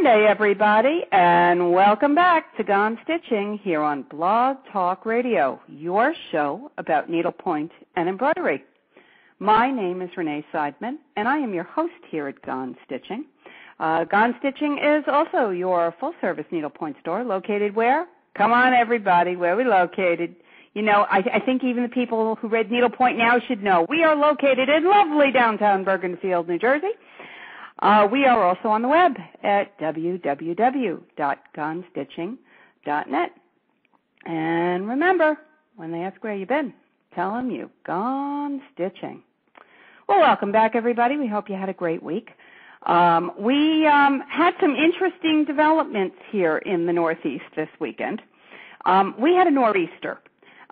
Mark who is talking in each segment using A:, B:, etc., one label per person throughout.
A: Monday, everybody, and welcome back to Gone Stitching here on Blog Talk Radio, your show about needlepoint and embroidery. My name is Renee Seidman, and I am your host here at Gone Stitching. Gone Stitching is also your full-service needlepoint store located where? Come on, everybody, where are we located? You know, I think even the people who read Needlepoint now should know. We are located in lovely downtown Bergenfield, New Jersey. We are also on the web at www.gonestitching.net. And remember, when they ask where you've been, tell them you've gone stitching. Well, welcome back, everybody. We hope you had a great week. We had some interesting developments here in the Northeast this weekend. We had a nor'easter,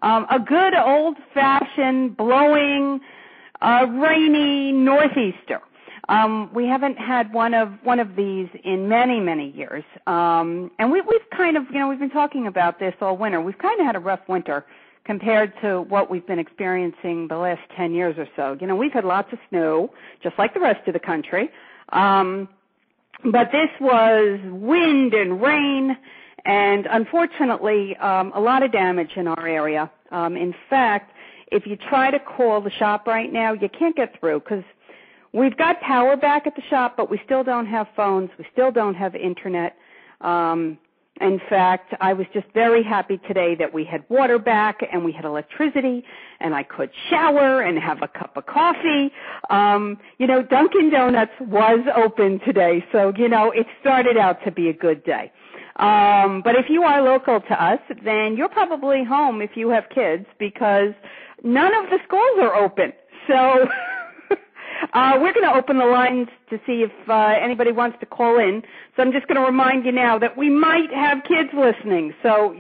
A: a good old-fashioned, blowing, rainy northeaster. We haven't had one of these in many, many years. And we've kind of, we've been talking about this all winter. We've kind of had a rough winter compared to what we've been experiencing the last 10 years or so. You know, we've had lots of snow, just like the rest of the country. But this was wind and rain and, unfortunately, a lot of damage in our area. In fact, if you try to call the shop right now, you can't get through because we've got power back at the shop, but we still don't have phones. We still don't have Internet. In fact, I was just very happy today that we had water back and we had electricity and I could shower and have a cup of coffee. Dunkin' Donuts was open today, so, it started out to be a good day. But if you are local to us, then you're probably home if you have kids because none of the schools are open. So we're going to open the lines to see if anybody wants to call in. So I'm just going to remind you now that we might have kids listening. So,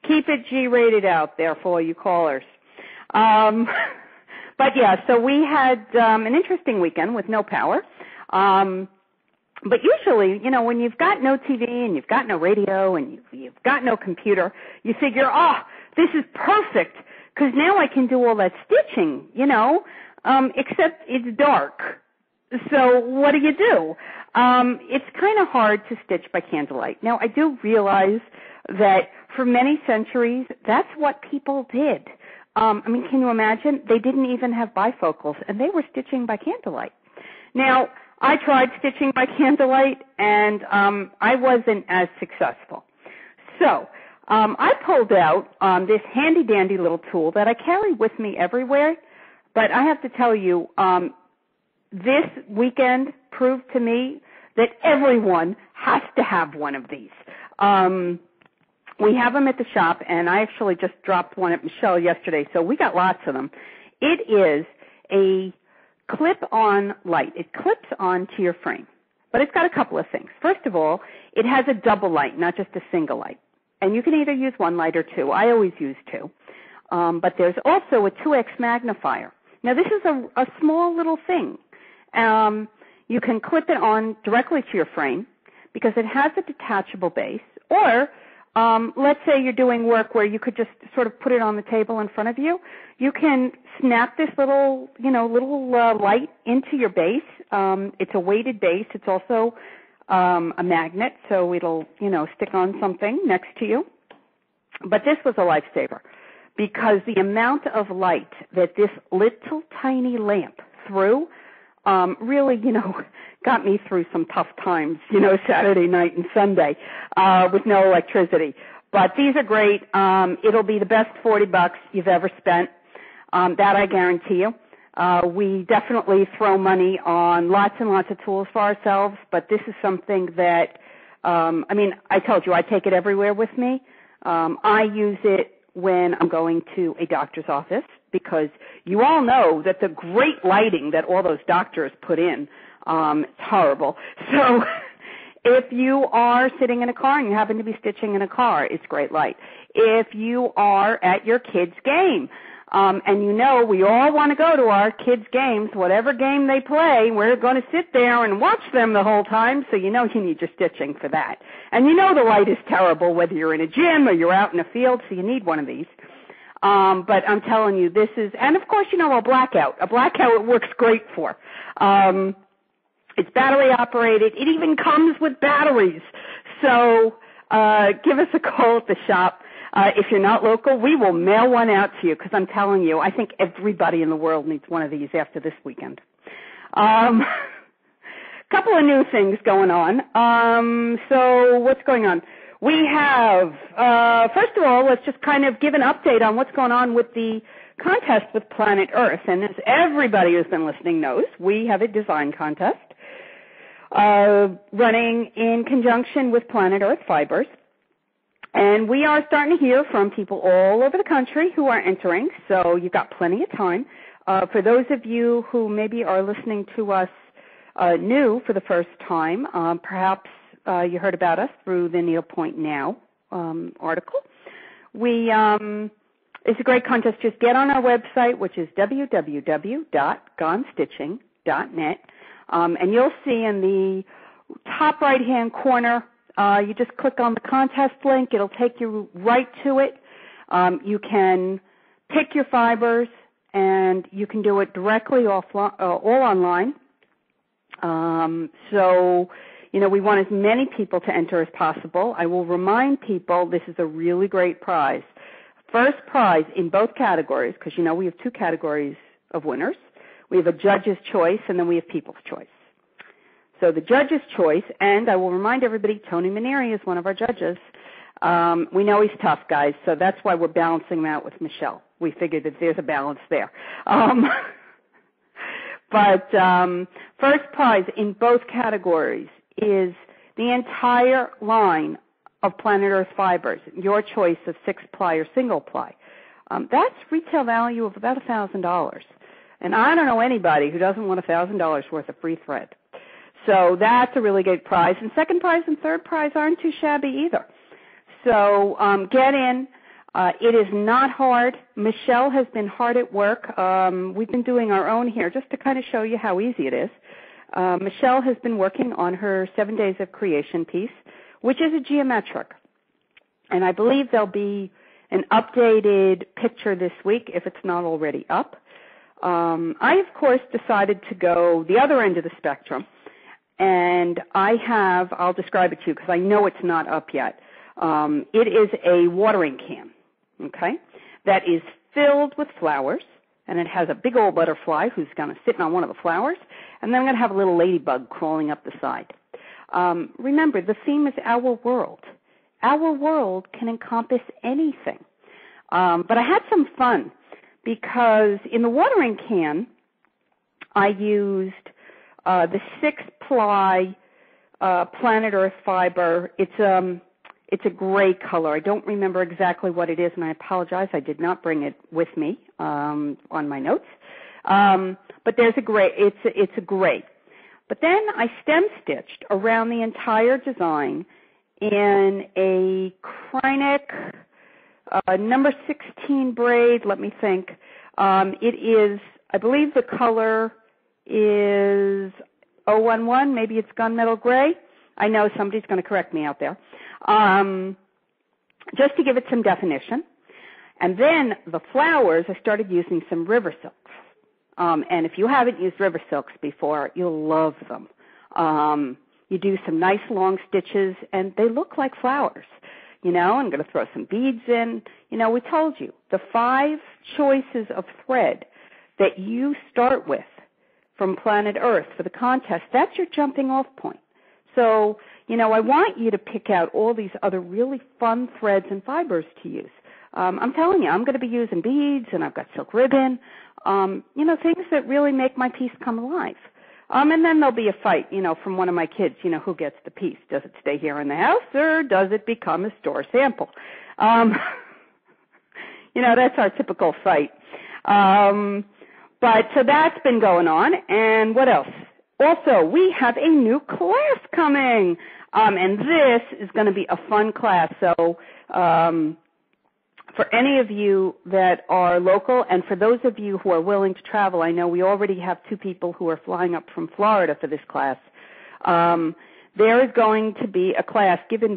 A: keep it G-rated out there for all you callers. But, yeah, so we had an interesting weekend with no power. But usually, when you've got no TV and you've got no radio and you've got no computer, you figure, this is perfect because now I can do all that stitching, except it's dark. So what do? It's kind of hard to stitch by candlelight. Now, I do realize that for many centuries, that's what people did. Can you imagine? They didn't even have bifocals, and they were stitching by candlelight. Now, I tried stitching by candlelight, and I wasn't as successful. So I pulled out this handy-dandy little tool that I carry with me everywhere. But I have to tell you, this weekend proved to me that everyone has to have one of these. We have them at the shop, and I actually just dropped one at Michelle yesterday, so we got lots of them. It is a clip-on light. It clips onto your frame, but it's got a couple of things. First of all, it has a double light, not just a single light, and you can either use one light or two. I always use two, but there's also a 2x magnifier. Now, this is a small little thing. You can clip it on directly to your frame because it has a detachable base, or let's say you're doing work where you could just sort of put it on the table in front of you. You can snap this little light into your base. It's a weighted base. It's also a magnet, so it'll, stick on something next to you. But this was a lifesaver because the amount of light that this little tiny lamp threw really, got me through some tough times, Saturday night and Sunday with no electricity. But these are great. It'll be the best $40 you've ever spent. That I guarantee you. We definitely throw money on lots and lots of tools for ourselves, but this is something that, I told you I take it everywhere with me. I use it when I'm going to a doctor's office because you all know that the great lighting that all those doctors put in, it's horrible. So if you are sitting in a car and you happen to be stitching in a car, it's great light. If you are at your kid's game, and we all want to go to our kids' games, whatever game they play, we're going to sit there and watch them the whole time, so you need your stitching for that. And the light is terrible whether you're in a gym or you're out in a field, so you need one of these. But I'm telling you, this is, and of course, a blackout. A blackout it works great for. It's battery operated. It even comes with batteries. So give us a call at the shop. If you're not local, we will mail one out to you because I'm telling you, I think everybody in the world needs one of these after this weekend. Couple of new things going on. So what's going on? We have, first of all, let's just kind of give an update on what's going on with the contest with Planet Earth. And as everybody who's been listening knows, we have a design contest running in conjunction with Planet Earth Fibers. And we are starting to hear from people all over the country who are entering, so you've got plenty of time. For those of you who maybe are listening to us new for the first time, perhaps you heard about us through the Needlepoint Now article. It's a great contest. Just get on our website, which is www.gonestitching.net, and you'll see in the top right-hand corner, you just click on the contest link. It'll take you right to it. You can pick your fibers, and you can do it directly all online. So, we want as many people to enter as possible. I will remind people this is a really great prize. First prize in both categories, because we have two categories of winners. We have a judge's choice, and then we have people's choice. So the judge's choice, and I will remind everybody, Tony Manieri is one of our judges. We know he's tough, guys, so that's why we're balancing him out with Michelle. We figured that there's a balance there. But first prize in both categories is the entire line of Planet Earth Fibers, your choice of 6-ply or single-ply. That's retail value of about $1,000. And I don't know anybody who doesn't want $1,000 worth of free thread. So that's a really good prize. And second prize and third prize aren't too shabby either. So get in. It is not hard. Michelle has been hard at work. We've been doing our own here just to kind of show you how easy it is. Michelle has been working on her 7 Days of Creation piece, which is a geometric. And I believe there'll be an updated picture this week if it's not already up. I, of course, decided to go the other end of the spectrum. And I'll describe it to you because I know it's not up yet. It is a watering can, okay, that is filled with flowers, and it has a big old butterfly who's going to sit on one of the flowers, and then I'm going to have a little ladybug crawling up the side. Remember, the theme is our world. Our world can encompass anything. But I had some fun because in the watering can, I used the 6-ply Planet Earth fiber. It's a gray color. I don't remember exactly what it is, and I apologize. I did not bring it with me on my notes. But there's a gray. It's a gray. But then I stem stitched around the entire design in a Kreinik number 16 braid. Let me think. It is, I believe the color is 011, maybe it's gunmetal gray. I know somebody's going to correct me out there. Just to give it some definition. And then the flowers, I started using some river silks. And if you haven't used river silks before, you'll love them. You do some nice long stitches, and they look like flowers. I'm going to throw some beads in. We told you, the 5 choices of thread that you start with from Planet Earth for the contest, that's your jumping off point. So, I want you to pick out all these other really fun threads and fibers to use. I'm telling you, I'm going to be using beads, and I've got silk ribbon, things that really make my piece come alive. And then there'll be a fight, from one of my kids, who gets the piece. Does it stay here in the house, or does it become a store sample? That's our typical fight. But so that's been going on, and what else? Also, we have a new class coming, and this is going to be a fun class. So for any of you that are local, and for those of you who are willing to travel, I know we already have 2 people who are flying up from Florida for this class. There is going to be a class given by